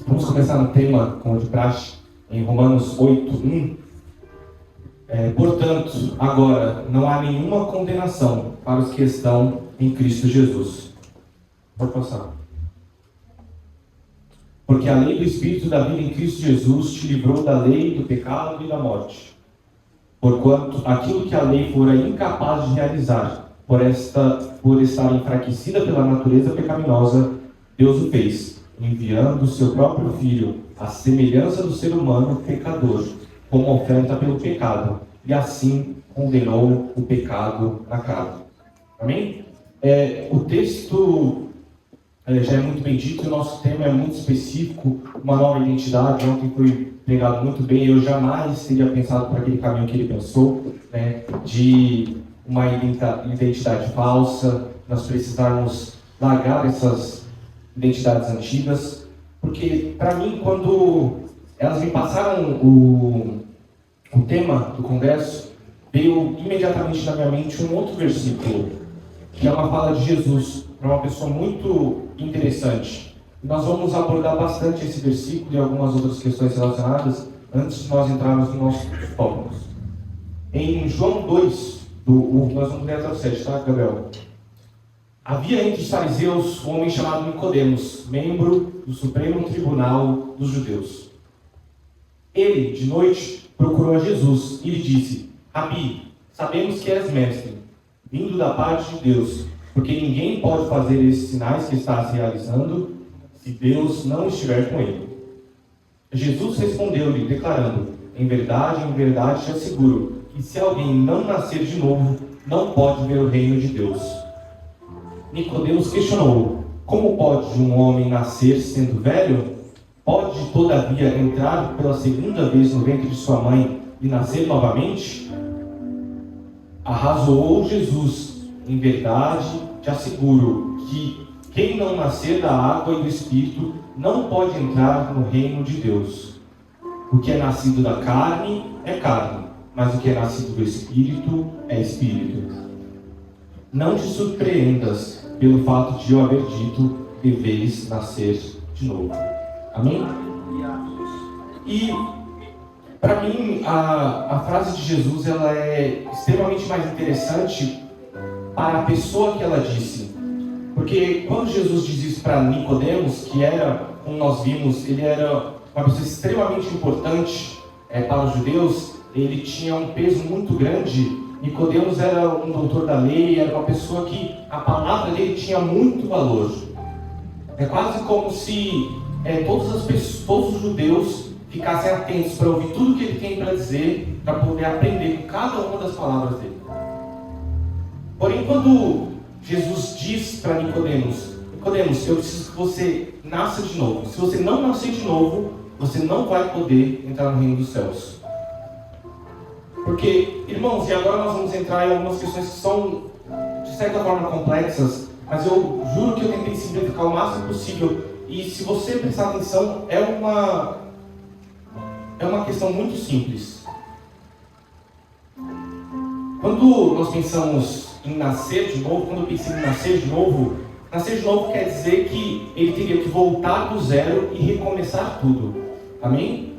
Vamos começar no tema, como de praxe, em Romanos 8:1. Portanto, agora não há nenhuma condenação para os que estão em Cristo Jesus. Pode passar. Porque a lei do Espírito da vida em Cristo Jesus te livrou da lei, do pecado e da morte. Porquanto aquilo que a lei fora incapaz de realizar, por estar enfraquecida pela natureza pecaminosa, Deus o fez, enviando o seu próprio Filho, à semelhança do ser humano pecador, como oferta pelo pecado, e assim condenou o pecado na carne. Amém? O texto já é muito bem dito, o nosso tema é muito específico, uma nova identidade. Ontem foi pregado muito bem, eu jamais teria pensado por aquele caminho que ele pensou, né, de uma identidade falsa, nós precisarmos largar essas identidades antigas, porque para mim, quando elas me passaram o tema do congresso, veio imediatamente na minha mente um outro versículo, que é uma fala de Jesus, para uma pessoa muito interessante. Nós vamos abordar bastante esse versículo e algumas outras questões relacionadas antes de nós entrarmos nos nossos tópicos. Em João 2, nós vamos ler até o 7, tá, Gabriel? Havia entre os fariseus um homem chamado Nicodemos, membro do Supremo Tribunal dos Judeus. Ele, de noite, procurou a Jesus e lhe disse: Rabi, sabemos que és mestre, vindo da parte de Deus, porque ninguém pode fazer esses sinais que estás realizando se Deus não estiver com ele. Jesus respondeu-lhe, declarando: em verdade te asseguro, que se alguém não nascer de novo, não pode ver o reino de Deus. Nicodemos questionou: como pode um homem nascer sendo velho? Pode, todavia, entrar pela segunda vez no ventre de sua mãe e nascer novamente? Arrazoou Jesus: em verdade te asseguro que quem não nascer da água e do Espírito não pode entrar no reino de Deus. O que é nascido da carne é carne, mas o que é nascido do Espírito é Espírito. Não te surpreendas pelo fato de eu haver dito: deveis nascer de novo. Amém? E para mim a frase de Jesus ela é extremamente mais interessante para a pessoa que ela disse. Porque quando Jesus diz isso para Nicodemos, que era, como nós vimos, ele era uma pessoa extremamente importante para os judeus, ele tinha um peso muito grande. Nicodemos era um doutor da lei, era uma pessoa que a palavra dele tinha muito valor. É quase como se todos os judeus ficassem atentos para ouvir tudo que ele tem para dizer, para poder aprender com cada uma das palavras dele. Porém, quando Jesus diz para Nicodemos: Nicodemos, eu preciso que você nasça de novo. Se você não nascer de novo, você não vai poder entrar no reino dos céus. Porque, irmãos, e agora nós vamos entrar em algumas questões que são, de certa forma, complexas, mas eu juro que eu tentei simplificar o máximo possível. E se você prestar atenção, é uma questão muito simples. Quando nós pensamos em nascer de novo, quando eu pensei em nascer de novo quer dizer que ele teria que voltar do zero e recomeçar tudo. Amém?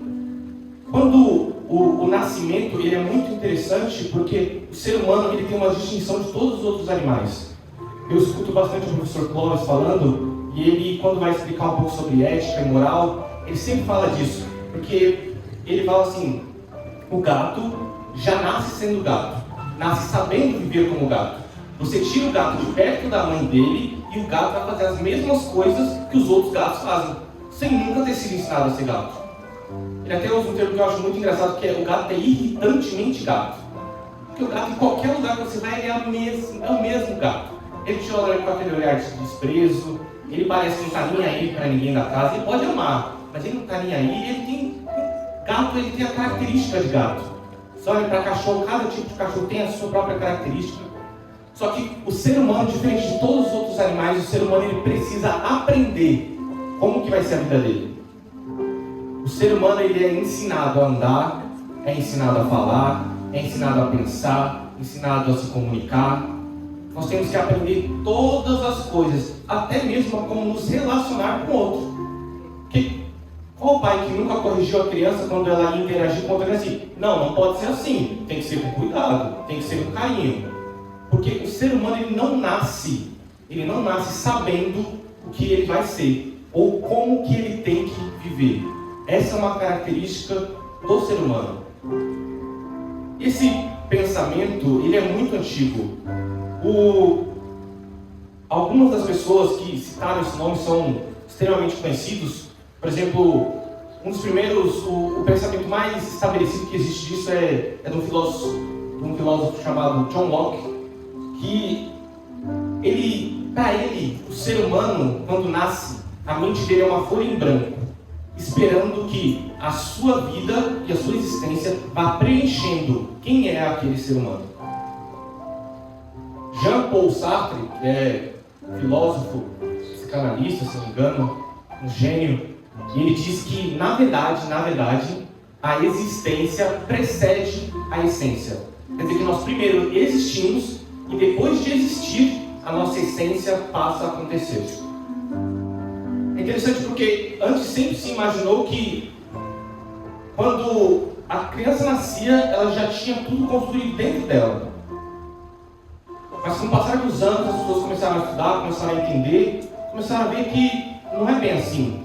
Quando o nascimento ele é muito interessante, porque o ser humano ele tem uma distinção de todos os outros animais. Eu escuto bastante o professor Clóvis falando, e ele, quando vai explicar um pouco sobre ética e moral, ele sempre fala disso, porque ele fala assim: o gato já nasce sendo gato, nasce sabendo viver como gato. Você tira o gato de perto da mãe dele e o gato vai fazer as mesmas coisas que os outros gatos fazem, sem nunca ter sido ensinado a ser gato. Ele até usa um termo que eu acho muito engraçado, que é: o gato é irritantemente gato. Porque o gato, em qualquer lugar que você vai, ele é o mesmo gato. Ele te olha com aquele olhar de desprezo, ele parece que não está nem aí para ninguém da casa. Ele pode amar, mas ele não está nem aí. Gato ele tem a característica de gato. Você olha para cachorro, cada tipo de cachorro tem a sua própria característica. Só que o ser humano, diferente de todos os outros animais, o ser humano ele precisa aprender como que vai ser a vida dele. O ser humano ele é ensinado a andar, é ensinado a falar, é ensinado a pensar, ensinado a se comunicar. Nós temos que aprender todas as coisas até mesmo a como nos relacionar com o outro. Porque qual pai que nunca corrigiu a criança quando ela ia interagir com outra criança? Não pode ser assim, tem que ser com cuidado, tem que ser com carinho. Porque o ser humano ele não nasce sabendo o que ele vai ser, ou como que ele tem que viver. Essa é uma característica do ser humano. Esse pensamento, ele é muito antigo. Algumas das pessoas que citaram esse nome são extremamente conhecidos. Por exemplo, um dos primeiros, o pensamento mais estabelecido que existe disso é de um filósofo chamado John Locke, que para ele, o ser humano, quando nasce, a mente dele é uma folha em branco, esperando que a sua vida e a sua existência vá preenchendo quem é aquele ser humano. Jean-Paul Sartre, que é filósofo, psicanalista, se não me engano, um gênio, e ele diz que, na verdade, a existência precede a essência. Quer dizer que nós primeiro existimos e depois de existir, a nossa essência passa a acontecer. É interessante porque antes sempre se imaginou que quando a criança nascia, ela já tinha tudo construído dentro dela. Mas com o passar dos anos, as pessoas começaram a estudar, começaram a entender, começaram a ver que não é bem assim.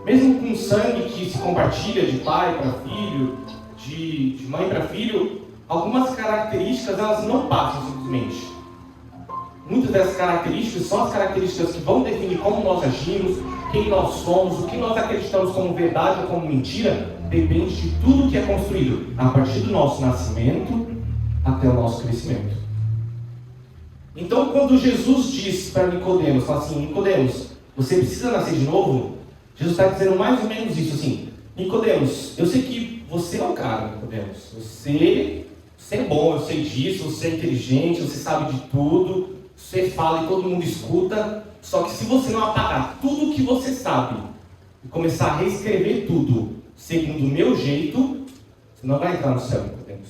Mesmo com sangue que se compartilha de pai para filho, de mãe para filho, algumas características elas não passam simplesmente. Muitas dessas características são as características que vão definir como nós agimos, quem nós somos, o que nós acreditamos como verdade ou como mentira, depende de tudo que é construído a partir do nosso nascimento até o nosso crescimento. Então, quando Jesus diz para Nicodemos, fala assim: Nicodemos, você precisa nascer de novo? Jesus está dizendo mais ou menos isso, assim: Nicodemos, eu sei que você é o cara, Nicodemos. Você é bom, eu sei disso, você é inteligente, você sabe de tudo, você fala e todo mundo escuta. Só que se você não apagar tudo o que você sabe e começar a reescrever tudo segundo o meu jeito, você não vai entrar no céu, Nicodemos.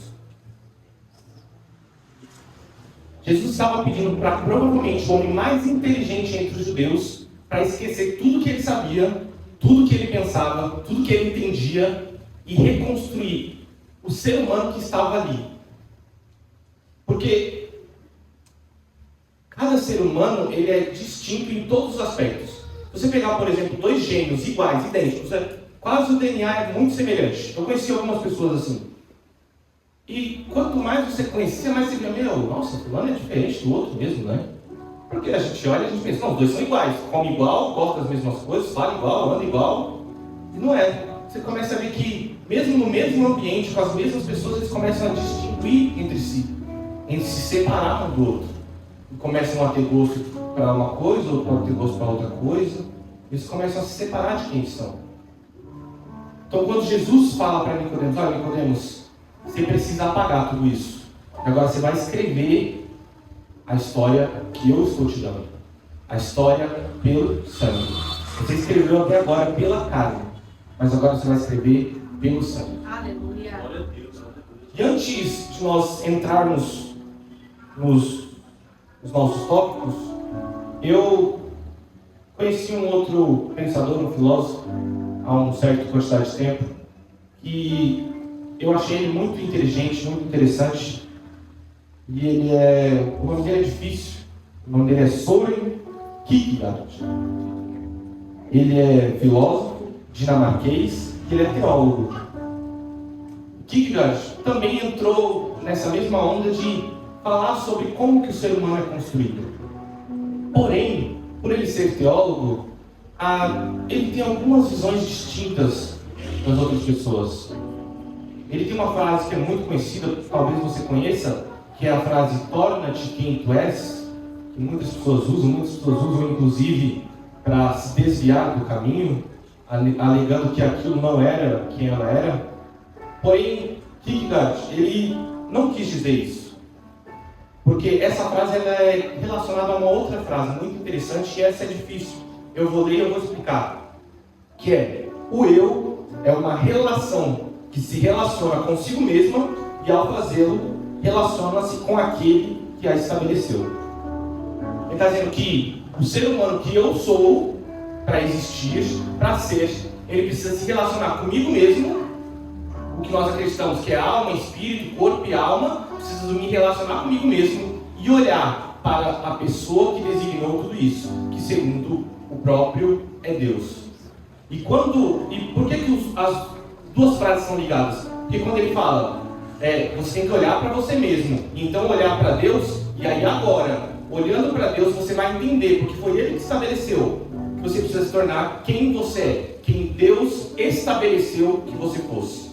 Jesus estava pedindo para provavelmente o homem mais inteligente entre os judeus para esquecer tudo que ele sabia, tudo que ele pensava, tudo que ele entendia e reconstruir o ser humano que estava ali. Porque cada ser humano ele é distinto em todos os aspectos. Se você pegar, por exemplo, dois gêmeos iguais, idênticos, quase o DNA é muito semelhante. Eu conheci algumas pessoas assim. E quanto mais você conhecia, mais você via, nossa, fulano é diferente do outro mesmo, né? Porque a gente olha e a gente pensa, não, os dois são iguais, come igual, gosta das mesmas coisas, fala igual, anda igual. E não é. Você começa a ver que, mesmo no mesmo ambiente, com as mesmas pessoas, eles começam a distinguir entre si, em se separar um do outro. E começam a ter gosto para uma coisa, ou para ter gosto para outra coisa. Eles começam a se separar de quem são. Então, quando Jesus fala para Nicodemos, olha, Nicodemos, você precisa apagar tudo isso. Agora você vai escrever a história que eu estou te dando. A história pelo sangue. Você escreveu até agora pela carne, mas agora você vai escrever pelo sangue. Aleluia. E antes de nós entrarmos nos nossos tópicos, eu conheci um outro pensador, um filósofo, há um certo quantidade de tempo, que eu achei ele muito inteligente, muito interessante. E o nome dele é difícil. O nome dele é Søren Kierkegaard. Ele é filósofo dinamarquês e ele é teólogo. Kierkegaard também entrou nessa mesma onda de falar sobre como que o ser humano é construído. Porém, por ele ser teólogo, ele tem algumas visões distintas das outras pessoas. Ele tem uma frase que é muito conhecida, talvez você conheça, que é a frase "torna-te quem tu és", que muitas pessoas usam inclusive para se desviar do caminho, alegando que aquilo não era quem ela era. Porém, Kierkegaard, ele não quis dizer isso, porque essa frase ela é relacionada a uma outra frase muito interessante, e essa é difícil. Eu vou ler e eu vou explicar. Que é: o eu é uma relação que se relaciona consigo mesma e, ao fazê-lo, relaciona-se com aquele que a estabeleceu. Ele está dizendo que o ser humano que eu sou, para existir, para ser, ele precisa se relacionar comigo mesmo, o que nós acreditamos que é alma, espírito, corpo e alma, preciso me relacionar comigo mesmo e olhar para a pessoa que designou tudo isso, que segundo o próprio é Deus. E por que as duas frases são ligadas? Porque quando ele fala, você tem que olhar para você mesmo, e então olhar para Deus, e aí agora, olhando para Deus, você vai entender, porque foi Ele que estabeleceu, que você precisa se tornar quem você é, quem Deus estabeleceu que você fosse.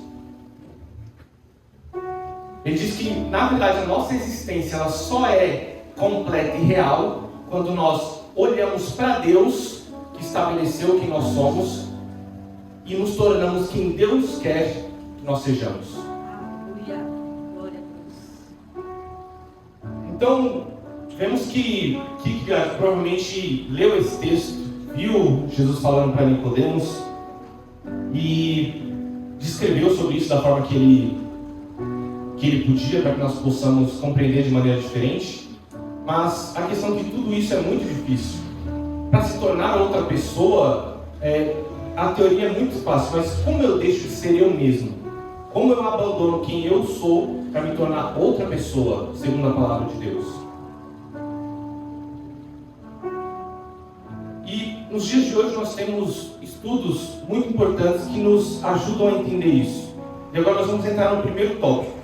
Ele diz que, na verdade, a nossa existência ela só é completa e real quando nós olhamos para Deus, que estabeleceu quem nós somos, e nos tornamos quem Deus quer que nós sejamos. Então, vemos que Kierkegaard provavelmente leu esse texto, viu Jesus falando para Nicodemos e descreveu sobre isso da forma que ele podia, para que nós possamos compreender de maneira diferente. Mas a questão é que tudo isso é muito difícil. Para se tornar outra pessoa, a teoria é muito fácil, mas como eu deixo de ser eu mesmo? Como eu abandono quem eu sou para me tornar outra pessoa, segundo a palavra de Deus? E nos dias de hoje nós temos estudos muito importantes que nos ajudam a entender isso. E agora nós vamos entrar no primeiro tópico.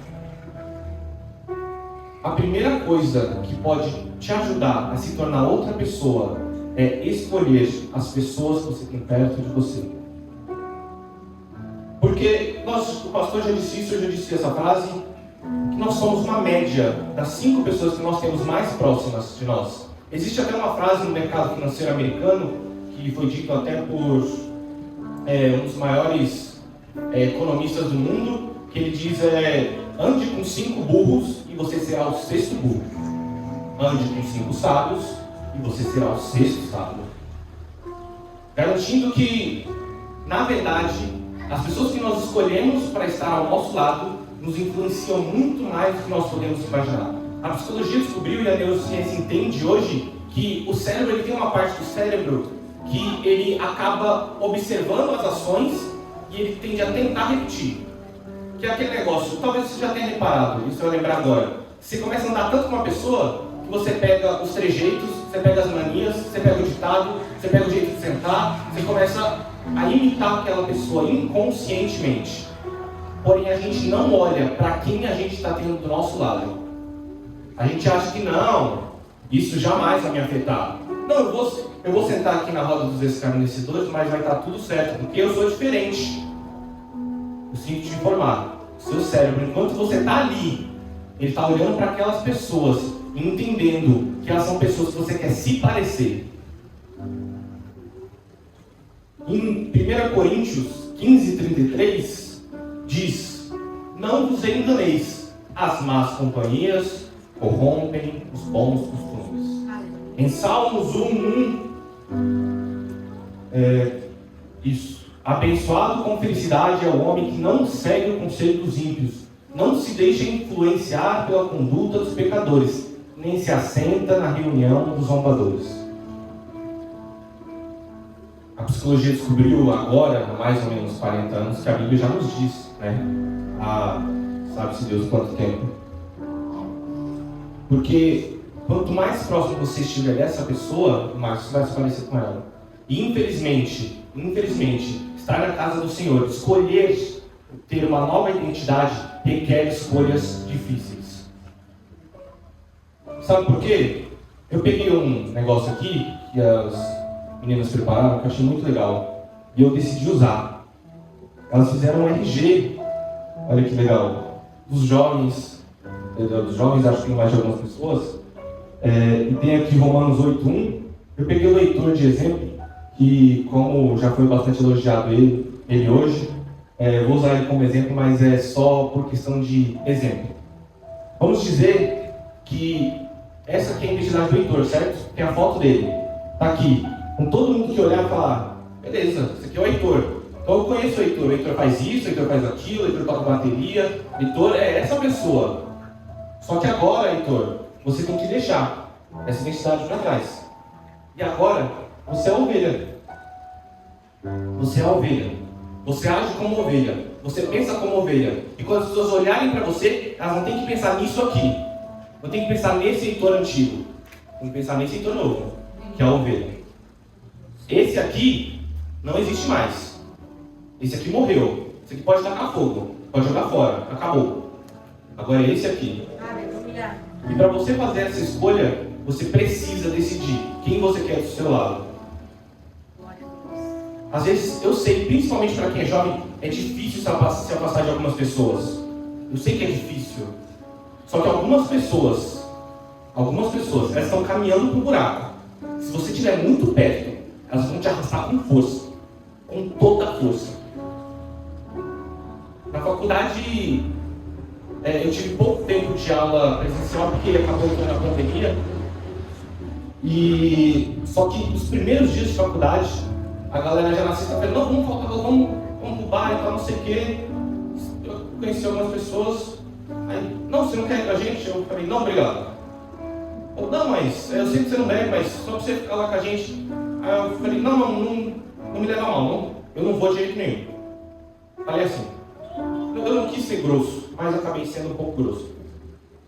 A primeira coisa que pode te ajudar a se tornar outra pessoa é escolher as pessoas que você tem perto de você. Porque o pastor já disse isso, eu já disse essa frase, que nós somos uma média das 5 pessoas que nós temos mais próximas de nós. Existe até uma frase no mercado financeiro americano, que foi dito até por um dos maiores economistas do mundo, que ele diz, ande com 5 burros e você será o 6º burro. Ande com 5 sábios e você será o 6º sábio. Garantindo que, na verdade, as pessoas que nós escolhemos para estar ao nosso lado nos influenciam muito mais do que nós podemos imaginar. A psicologia descobriu e a neurociência entende hoje que o cérebro ele tem uma parte do cérebro que ele acaba observando as ações e ele tende a tentar repetir. Que é aquele negócio, talvez você já tenha reparado, isso eu vou lembrar agora. Você começa a andar tanto com uma pessoa que você pega os trejeitos, você pega as manias, você pega o ditado, você pega o jeito de sentar, você começa a imitar aquela pessoa inconscientemente. Porém, a gente não olha para quem a gente está tendo do nosso lado. A gente acha que não, isso jamais vai me afetar. Não, eu vou sentar aqui na roda dos escarnecedores, mas vai estar tudo certo, porque eu sou diferente. Eu sinto te informar, o seu cérebro, enquanto você está ali, ele está olhando para aquelas pessoas, entendendo que elas são pessoas que você quer se parecer. Em 1 Coríntios 15:33 diz: não vos enganeis, as más companhias corrompem os bons costumes. Em Salmos 1:1 isso. Abençoado com felicidade é o homem que não segue o conselho dos ímpios, não se deixa influenciar pela conduta dos pecadores, nem se assenta na reunião dos zombadores. A psicologia descobriu agora, há mais ou menos 40 anos, que a Bíblia já nos diz, né? Há sabe-se Deus quanto tempo. Porque quanto mais próximo você estiver dessa pessoa, mais você vai se parecer com ela. E infelizmente, estar na casa do Senhor, escolher ter uma nova identidade, requer escolhas difíceis. Sabe por quê? Eu peguei um negócio aqui, que as meninas prepararam, que eu achei muito legal, e eu decidi usar. Elas fizeram um RG, olha que legal, dos jovens, acho que tem mais de algumas pessoas, e tem aqui Romanos 8:1. Eu peguei o leitor de exemplo, que como já foi bastante elogiado ele hoje, vou usar ele como exemplo, mas é só por questão de exemplo. Vamos dizer que essa aqui é a identidade do Heitor, certo? Tem a foto dele, tá aqui. Com todo mundo que olhar e falar, beleza, esse aqui é o Heitor. Então eu conheço o Heitor faz isso, o Heitor faz aquilo, o Heitor toca bateria, o Heitor é essa pessoa. Só que agora, Heitor, você tem que deixar essa identidade para trás. E agora, você é a ovelha. Você é a ovelha. Você age como ovelha. Você pensa como ovelha. E quando as pessoas olharem para você, elas não têm que pensar nisso aqui. Não tem que pensar nesse Heitor antigo. Tem que pensar nesse Heitor novo, que é a ovelha. Esse aqui não existe mais. Esse aqui morreu. Esse aqui pode tacar fogo. Pode jogar fora. Acabou. Agora é esse aqui. E para você fazer essa escolha, você precisa decidir quem você quer do seu lado. Às vezes, eu sei, principalmente para quem é jovem, é difícil se afastar de algumas pessoas. Eu sei que é difícil. Só que algumas pessoas, elas estão caminhando para um buraco. Se você estiver muito perto, elas vão te arrastar com força. Com toda a força. Na faculdade, eu tive pouco tempo de aula presencial, porque acabou entrando a pandemia. Só que nos primeiros dias de faculdade, a galera já na sexta-feira, não, vamos pro bar e tal, não sei o quê. Eu conheci algumas pessoas, aí, não, você não quer ir com a gente? Eu falei, não, obrigado. Eu, não, mas eu sei que você não deve, mas só pra você ficar lá com a gente. Aí eu falei, não me leva mal, não, eu não vou de jeito nenhum. Falei assim, eu não quis ser grosso, mas acabei sendo um pouco grosso.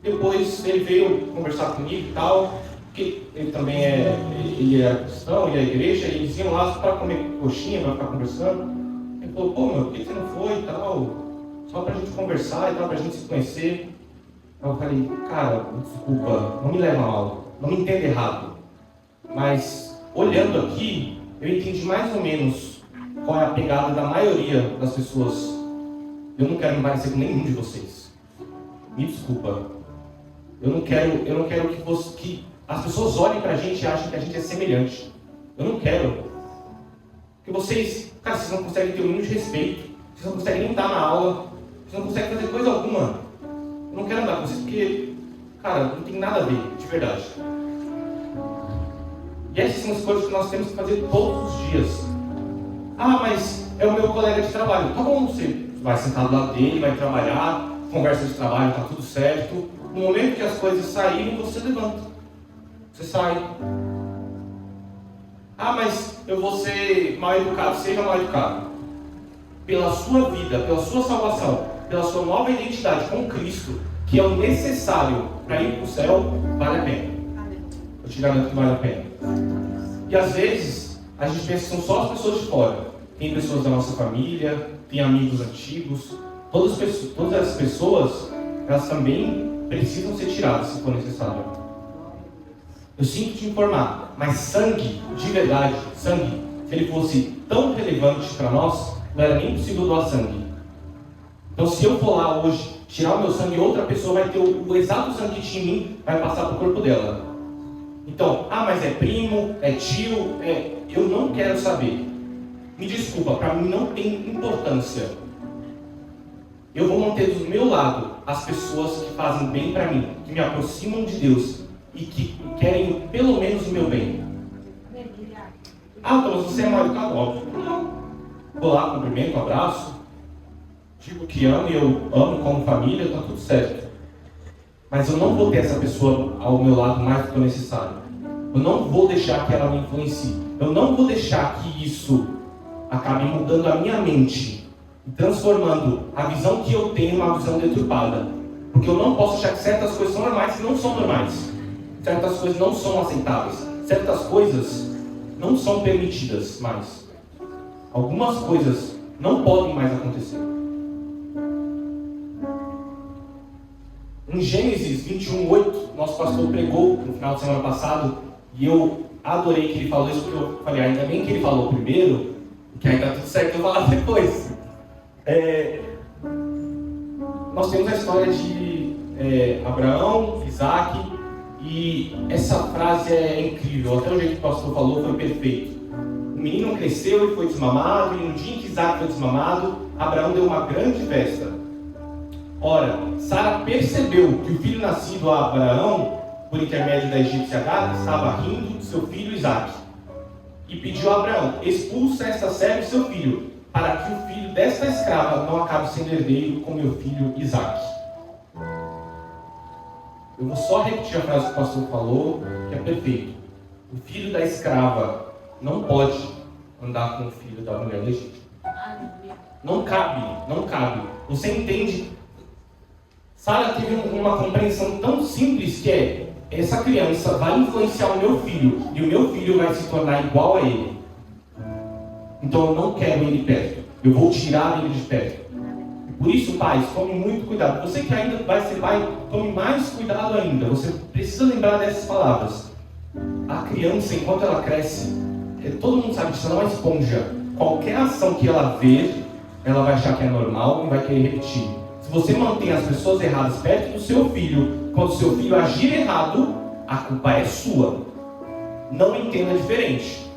Depois ele veio conversar comigo e tal, porque ele também ele era cristão, ele é igreja, e eles iam lá para comer coxinha, para ficar conversando. Ele falou, pô, meu, por que você não foi e tal? Só pra gente conversar e tal, pra gente se conhecer. Aí eu falei, cara, desculpa, não me leva a mal, não me entenda errado. Mas, olhando aqui, eu entendi mais ou menos qual é a pegada da maioria das pessoas. Eu não quero me parecer com nenhum de vocês. Me desculpa. Eu não quero que as pessoas olhem pra gente e achem que a gente é semelhante. Eu não quero. Porque vocês não conseguem ter o mínimo de respeito. Vocês não conseguem nem estar na aula. Vocês não conseguem fazer coisa alguma. Eu não quero andar com vocês porque, cara, não tem nada a ver, de verdade. E essas são as coisas que nós temos que fazer todos os dias. Ah, mas é o meu colega de trabalho. Tá bom, você vai sentar do lado dele, vai trabalhar, conversa de trabalho, tá tudo certo. No momento que as coisas saírem, você levanta. Você sai. Ah, mas eu vou ser mal educado. Seja mal educado. Pela sua vida, pela sua salvação, pela sua nova identidade com Cristo, que é o necessário para ir para o céu, vale a pena. Eu te garanto que vale a pena. E às vezes, a gente pensa que são só as pessoas de fora. Tem pessoas da nossa família, tem amigos antigos. Todas as pessoas, elas também precisam ser tiradas, se for necessário. Eu sinto te informar, mas sangue, de verdade, sangue, se ele fosse tão relevante para nós, não era nem possível doar sangue. Então, se eu for lá hoje, tirar o meu sangue, outra pessoa vai ter o exato sangue que tinha em mim, vai passar para o corpo dela. Então, mas é primo, é tio, eu não quero saber. Me desculpa, para mim não tem importância. Eu vou manter do meu lado as pessoas que fazem bem para mim, que me aproximam de Deus e que querem pelo menos o meu bem. Então, mas você é mal educado? Óbvio. Não. Vou lá, cumprimento, abraço, digo que amo e eu amo como família, tá tudo certo. Mas eu não vou ter essa pessoa ao meu lado mais do que o necessário. Eu não vou deixar que ela me influencie. Eu não vou deixar que isso acabe mudando a minha mente e transformando a visão que eu tenho em uma visão deturpada. Porque eu não posso achar que certas coisas são normais que não são normais. Certas coisas não são aceitáveis. Certas coisas não são permitidas mais. Algumas coisas não podem mais acontecer. Em Gênesis 21:8, nosso pastor pregou no final de semana passado, e eu adorei que ele falou isso, porque eu falei, ainda bem que ele falou primeiro, que aí tá tudo certo eu falar depois. Nós temos a história de Abraão, Isaac, e essa frase é incrível, até o jeito que o pastor falou foi perfeito. O menino cresceu e foi desmamado, e no dia em que Isaac foi desmamado, Abraão deu uma grande festa. Ora, Sara percebeu que o filho nascido a Abraão, por intermédio da egípcia Agar, estava rindo de seu filho Isaac. E pediu a Abraão, expulsa esta serva e seu filho, para que o filho desta escrava não acabe sendo herdeiro com meu filho Isaac. Eu vou só repetir a frase que o pastor falou, que é perfeito. O filho da escrava não pode andar com o filho da mulher legítima. Não cabe, não cabe. Você entende? Sara teve uma compreensão tão simples que essa criança vai influenciar o meu filho e o meu filho vai se tornar igual a ele. Então eu não quero ele perto. Eu vou tirar ele de perto. Por isso, pais, tome muito cuidado. Você que ainda vai ser pai, tome mais cuidado ainda. Você precisa lembrar dessas palavras. A criança, enquanto ela cresce, todo mundo sabe disso, ela é uma esponja. Qualquer ação que ela ver, ela vai achar que é normal e vai querer repetir. Se você mantém as pessoas erradas perto do seu filho, quando o seu filho agir errado, a culpa é sua. Não entenda diferente.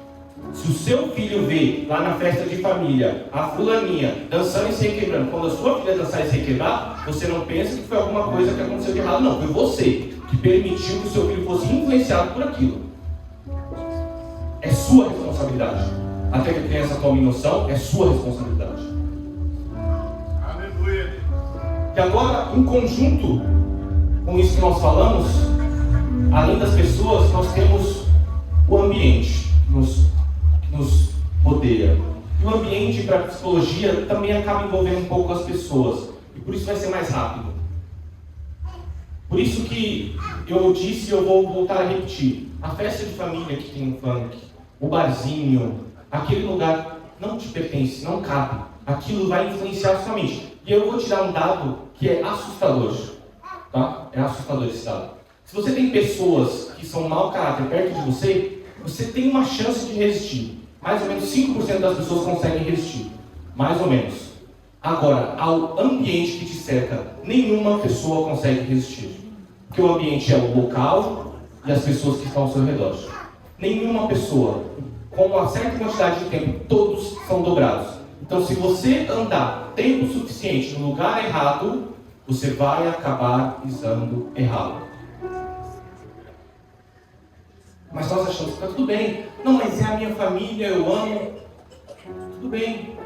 Se o seu filho vê lá na festa de família a fulaninha dançando e se requebrando, quando a sua filha dançar e se requebrar, você não pensa que foi alguma coisa que aconteceu de errado, não. Foi você que permitiu que o seu filho fosse influenciado por aquilo. É sua responsabilidade. Até que a criança tome noção, é sua responsabilidade. Aleluia. E agora, em conjunto com isso que nós falamos, além das pessoas, nós temos o ambiente que nos rodeia. E o ambiente para a psicologia também acaba envolvendo um pouco as pessoas. E por isso vai ser mais rápido. Por isso que eu disse e eu vou voltar a repetir. A festa de família que tem um funk, o barzinho, aquele lugar não te pertence, não cabe. Aquilo vai influenciar a sua mente. E eu vou te dar um dado que é assustador. Tá? É assustador esse dado. Se você tem pessoas que são mau caráter perto de você, você tem uma chance de resistir. Mais ou menos 5% das pessoas conseguem resistir. Mais ou menos. Agora, ao ambiente que te cerca, nenhuma pessoa consegue resistir. Porque o ambiente é o local e as pessoas que estão ao seu redor. Nenhuma pessoa, com uma certa quantidade de tempo, todos são dobrados. Então, se você andar tempo suficiente no lugar errado, você vai acabar pisando errado. Mas nós achamos que está tudo bem. Não, mas é a minha família, eu amo. Tudo bem.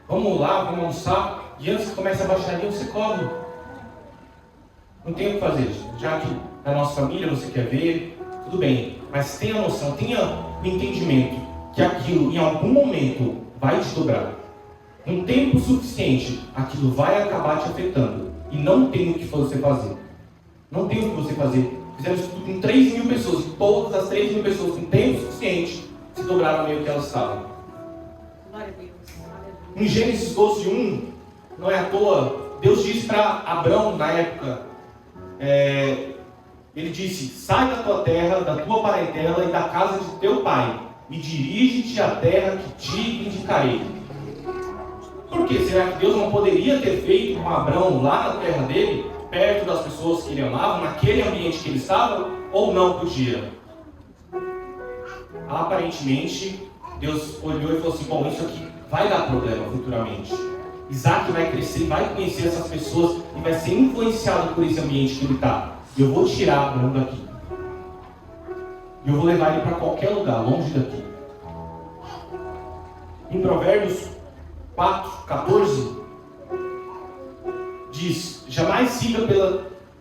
Vamos lá, vamos almoçar. E antes que comece a baixaria, você come. Não tem o que fazer. Já que na nossa família você quer ver, tudo bem. Mas tenha noção, tenha o entendimento que aquilo em algum momento vai te dobrar. Um tempo suficiente, aquilo vai acabar te afetando. E não tem o que você fazer. Não tem o que você fazer. Fizemos isso com 3.000 pessoas. E todas as 3.000 pessoas, com tempo suficiente, se dobraram meio que elas estavam. Em Gênesis 12:1, não é à toa, Deus disse para Abrão, na época, ele disse: sai da tua terra, da tua parentela e da casa de teu pai, e dirige-te à terra que te indicarei. Por quê? Será que Deus não poderia ter feito com Abrão lá na terra dele, perto das pessoas que ele amava, naquele ambiente que ele estava, ou não podia? Aparentemente, Deus olhou e falou assim: bom, isso aqui vai dar problema futuramente. Isaac vai crescer, vai conhecer essas pessoas e vai ser influenciado por esse ambiente que ele está. Eu vou tirar Abrão daqui. E eu vou levar ele para qualquer lugar, longe daqui. Em Provérbios 4:14, diz: jamais siga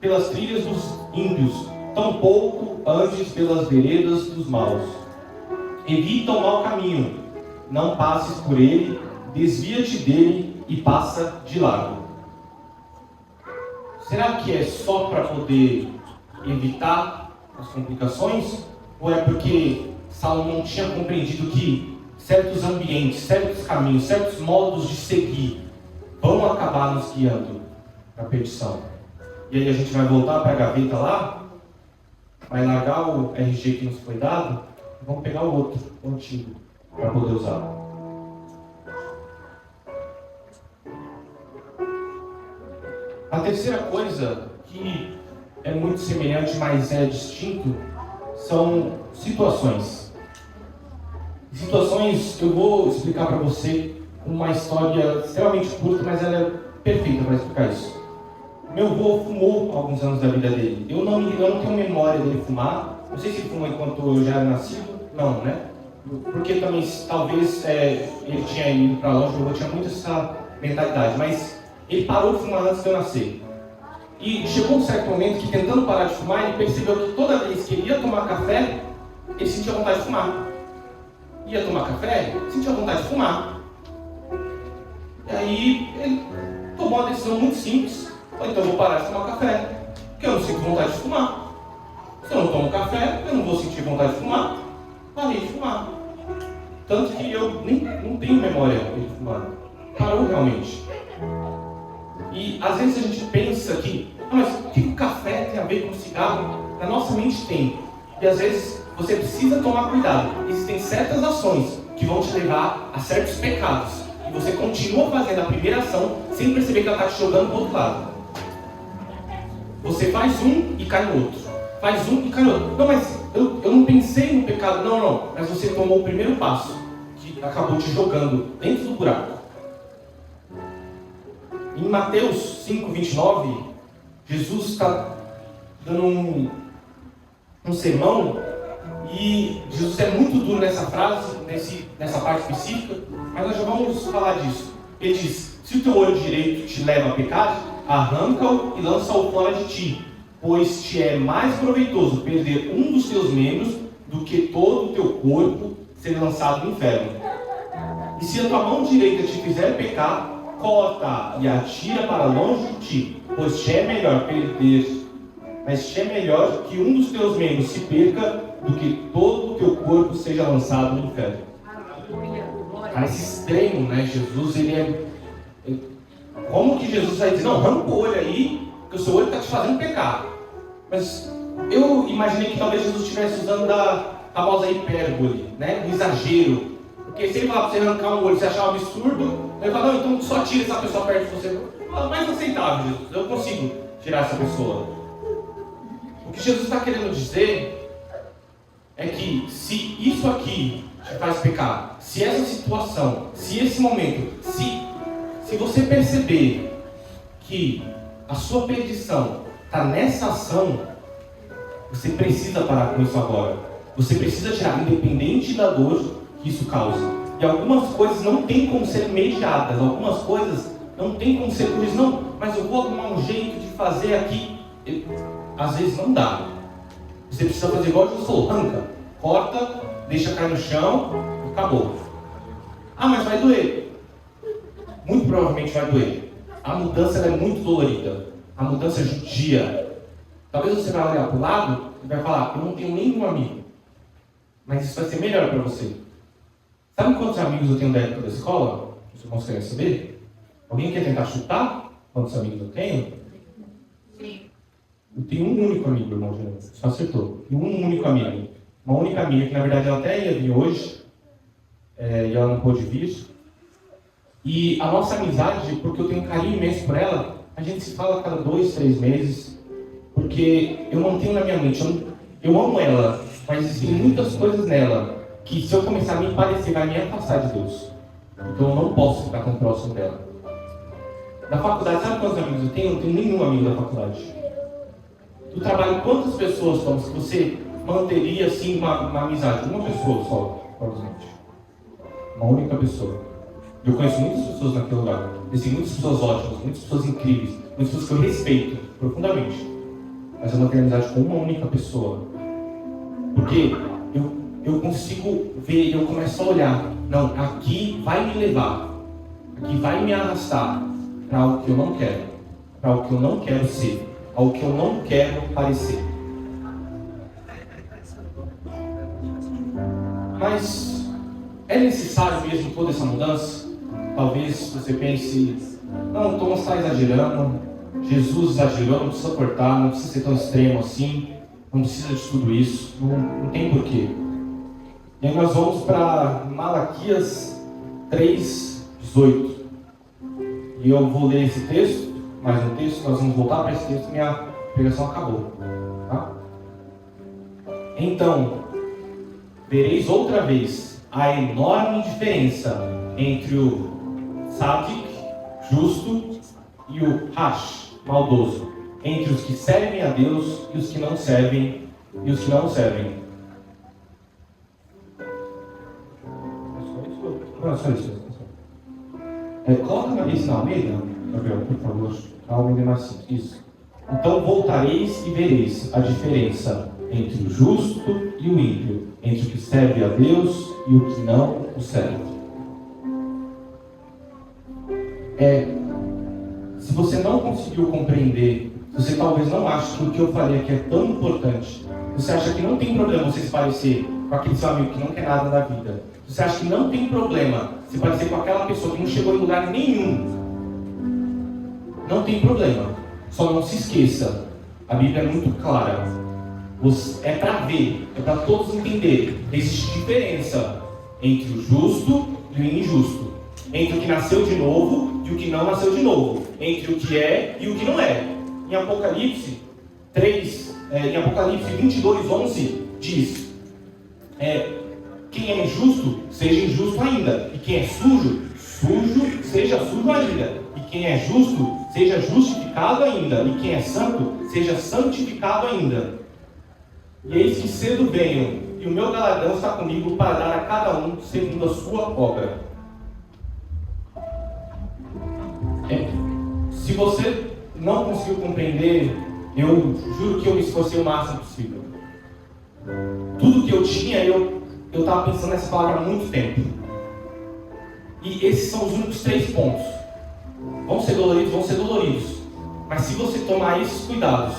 pelas trilhas dos ímpios, tampouco andes pelas veredas dos maus. Evita o mau caminho, não passes por ele, desvia-te dele e passa de largo. Será que é só para poder evitar as complicações? Ou é porque Salomão tinha compreendido que certos ambientes, certos caminhos, certos modos de seguir vão acabar nos guiando para a perdição? E aí a gente vai voltar para a gaveta lá, vai largar o RG que nos foi dado, e vamos pegar o outro, o antigo, para poder usar. A terceira coisa, que é muito semelhante, mas é distinto, são situações. Situações, eu vou explicar para você uma história extremamente curta, mas ela é perfeita para explicar isso. Meu avô fumou alguns anos da vida dele. Eu não tenho memória dele fumar. Não sei se ele fumou enquanto eu já era nascido. Não, né? Porque também, talvez, ele tinha ido para longe, meu avô tinha muito essa mentalidade. Mas ele parou de fumar antes de eu nascer. E chegou um certo momento que, tentando parar de fumar, ele percebeu que toda vez que ele ia tomar café, ele sentia vontade de fumar. Ia tomar café, sentia vontade de fumar. E aí ele tomou uma decisão muito simples. Falou, então eu vou parar de tomar café, porque eu não sinto vontade de fumar. Se eu não tomo café, eu não vou sentir vontade de fumar. Parei de fumar. Tanto que eu nem não tenho memória de fumar. Parou realmente. E às vezes a gente pensa que, mas o que o café tem a ver com cigarro? Na nossa mente tem. E às vezes você precisa tomar cuidado. Existem certas ações que vão te levar a certos pecados. E você continua fazendo a primeira ação sem perceber que ela está te jogando para o outro lado. Você faz um e cai no outro. Faz um e cai no outro. Não, mas eu não pensei no pecado. Não. Mas você tomou o primeiro passo, que acabou te jogando dentro do buraco. Em Mateus 5:29, Jesus está dando um sermão, e Jesus é muito duro nessa frase, nessa parte específica, mas nós já vamos falar disso. Ele diz, se o teu olho direito te leva a pecar, arranca-o e lança-o fora de ti, pois te é mais proveitoso perder um dos teus membros do que todo o teu corpo ser lançado no inferno. E se a tua mão direita te fizer pecar, corta e atira para longe de ti, pois te é melhor perder, mas te é melhor que um dos teus membros se perca do que todo o teu corpo seja lançado no inferno. Parece extremo, né? Jesus, como que Jesus vai dizer, não, arranca o olho aí, porque o seu olho está te fazendo pecar. Mas eu imaginei que talvez Jesus estivesse usando da famosa hipérbole, né? Um exagero. Porque se ele falar para você arrancar um olho e você achar um absurdo, ele fala, não, então só tira essa pessoa perto de você. É mais aceitável, Jesus, eu consigo tirar essa pessoa. O que Jesus está querendo dizer é que se isso aqui te faz pecar, se essa situação, se esse momento, se você perceber que a sua perdição está nessa ação, você precisa parar com isso agora. Você precisa tirar, independente da dor que isso causa. E algumas coisas não tem como ser mediadas, algumas coisas não tem como ser por isso, não, mas eu vou arrumar um jeito de fazer aqui. Às vezes não dá. Você precisa fazer igual Jesus falou, arranca, corta, deixa cair no chão, acabou. Ah, mas vai doer. Muito provavelmente vai doer. A mudança é muito dolorida. A mudança judia. Talvez você vai olhar para o lado e vai falar, eu não tenho nenhum amigo. Mas isso vai ser melhor para você. Sabe quantos amigos eu tenho da época da escola? Você consegue saber? Alguém quer tentar chutar quantos amigos eu tenho? Sim. Eu tenho um único amigo, irmão Geraldo. Só acertou. E um único amigo. Uma única amiga que, na verdade, ela até ia vir hoje. E ela não pôde vir. E a nossa amizade, porque eu tenho um carinho imenso por ela, a gente se fala a cada 2, 3 meses. Porque eu mantenho na minha mente. Eu amo ela, mas existem muitas coisas nela que, se eu começar a me parecer, vai me afastar de Deus. Então eu não posso ficar tão próximo dela. Na faculdade, sabe quantos amigos eu tenho? Eu não tenho nenhum amigo da faculdade. Do trabalho, quantas pessoas, Thomas, que você manteria assim uma amizade? Uma pessoa só, provavelmente. Uma única pessoa. Eu conheço muitas pessoas naquele lugar. Existem muitas pessoas ótimas, muitas pessoas incríveis, muitas pessoas que eu respeito profundamente. Mas eu mantenho amizade com uma única pessoa. Porque eu consigo ver, eu começo a olhar. Não, aqui vai me levar. Aqui vai me arrastar para algo que eu não quero. Para algo que eu não quero ser. Algo que eu não quero parecer. Mas é necessário mesmo toda essa mudança? Talvez você pense, não, Thomas está exagerando, Jesus exagerou, não precisa cortar, não precisa ser tão extremo assim, não precisa de tudo isso, não tem porquê. E aí nós vamos para Malaquias 3:18. E eu vou ler esse texto, mais um texto, nós vamos voltar para esse texto e minha pregação acabou. Tá? Então, vereis outra vez a enorme diferença entre o Tzadik, justo, e o Rash, maldoso, entre os que servem a Deus e os que não servem, e os que não servem. Não, só isso. Coloca na lista na Almeida, Gabriel, por favor. A Almeida é mais simples. Isso. Então voltareis e vereis a diferença entre o justo e e o ímpio, entre o que serve a Deus e o que não o serve. Se você não conseguiu compreender, se você talvez não acha que o que eu falei aqui é tão importante, você acha que não tem problema você se parecer com aquele seu amigo que não quer nada da vida, você acha que não tem problema se parecer com aquela pessoa que não chegou em lugar nenhum, não tem problema. Só não se esqueça, a Bíblia é muito clara. É para ver, é para todos entenderem. Existe diferença entre o justo e o injusto, entre o que nasceu de novo e o que não nasceu de novo, entre o que é e o que não é. Em Apocalipse 22:11 diz: quem é injusto, seja injusto ainda, e quem é sujo, seja sujo ainda, e quem é justo, seja justificado ainda, e quem é santo, seja santificado ainda. E eis que cedo venho, e o meu galardão está comigo para dar a cada um segundo a sua obra. Se você não conseguiu compreender, eu juro que eu me esforcei o máximo possível. Tudo que eu tinha, eu estava pensando nessa palavra há muito tempo. E esses são os únicos 3 pontos. Vão ser doloridos. Mas se você tomar esses cuidados,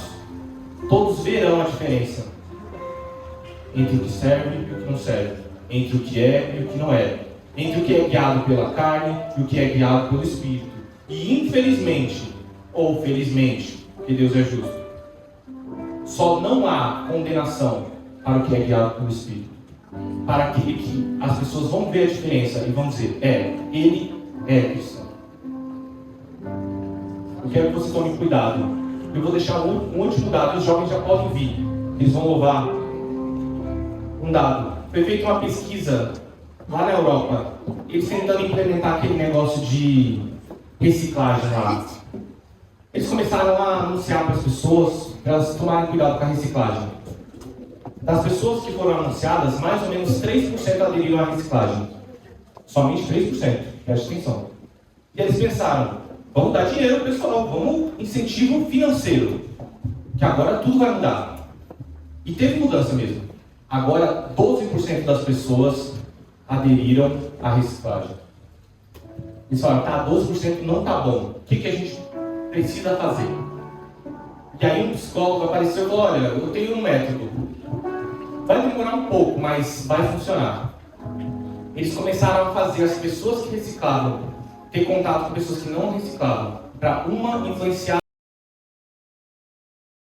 todos verão a diferença entre o que serve e o que não serve, entre o que é e o que não é, entre o que é guiado pela carne e o que é guiado pelo Espírito. E infelizmente, ou felizmente, porque Deus é justo, só não há condenação para o que é guiado pelo Espírito. Para aquele que as pessoas vão ver a diferença e vão dizer: ele é cristão. Eu quero que você tome cuidado. Eu vou deixar um último dado, os jovens já podem vir, eles vão louvar. Um dado: foi feita uma pesquisa lá na Europa, eles tentando implementar aquele negócio de reciclagem lá. Eles começaram a anunciar para as pessoas, para elas tomarem cuidado com a reciclagem. Das pessoas que foram anunciadas, mais ou menos 3% aderiram à reciclagem. Somente 3%, preste atenção. E eles pensaram: vamos dar dinheiro ao pessoal, vamos incentivo financeiro, que agora tudo vai mudar. E teve mudança mesmo. Agora 12% das pessoas aderiram à reciclagem. Eles falaram: 12% não tá bom. O que a gente precisa fazer? E aí um psicólogo apareceu e falou: olha, eu tenho um método. Vai demorar um pouco, mas vai funcionar. Eles começaram a fazer as pessoas que reciclavam ter contato com pessoas que não reciclavam, para uma influenciar